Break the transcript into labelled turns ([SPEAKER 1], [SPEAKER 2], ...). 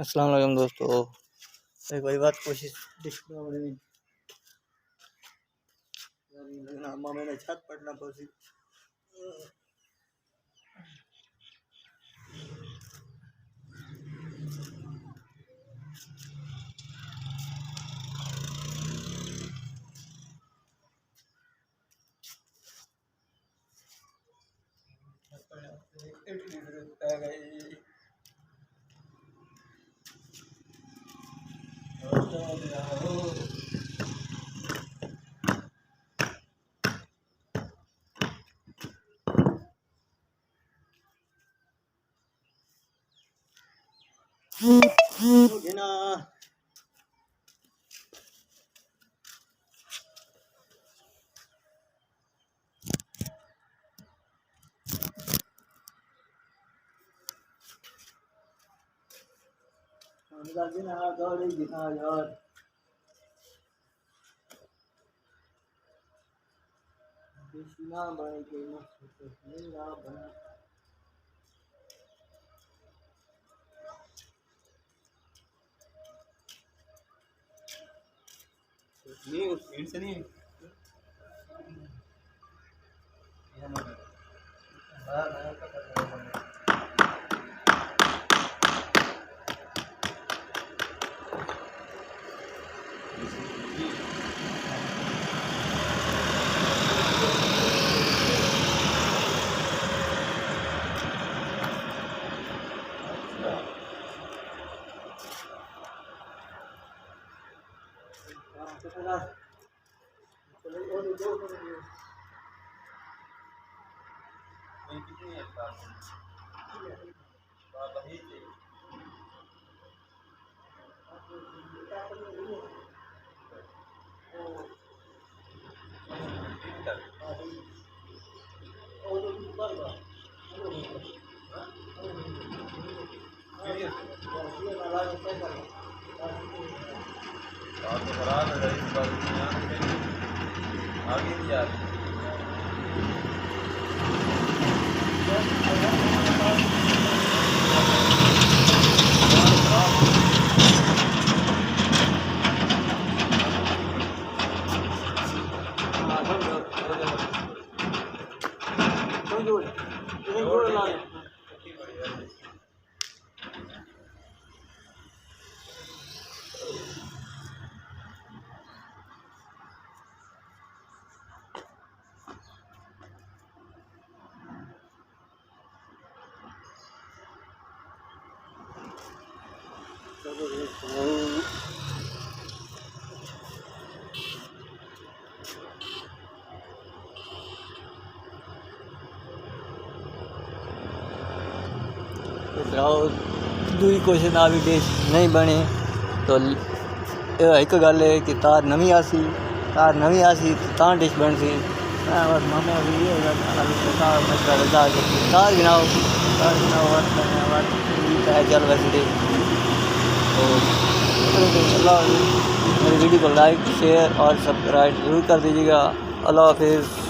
[SPEAKER 1] अस्सलाम वालेकुम दोस्तों, एक वही बात कोशिश डिश मैंने छत पड़ना पड़ी। यार कृष्णा भाई के मेरा बना नहीं उस भीड़ से नहीं आगे नहीं जा रही। दूई कोशिश ना भी डिश नहीं बने तो एक गल है कि तार नवी आसी तो डिश बन सी बस मामा भी तार गिनाओ चल वैसे तो मेरी वीडियो को लाइक शेयर और सब्सक्राइब जरूर कर दीजिएगा। अल्लाह हाफिज़।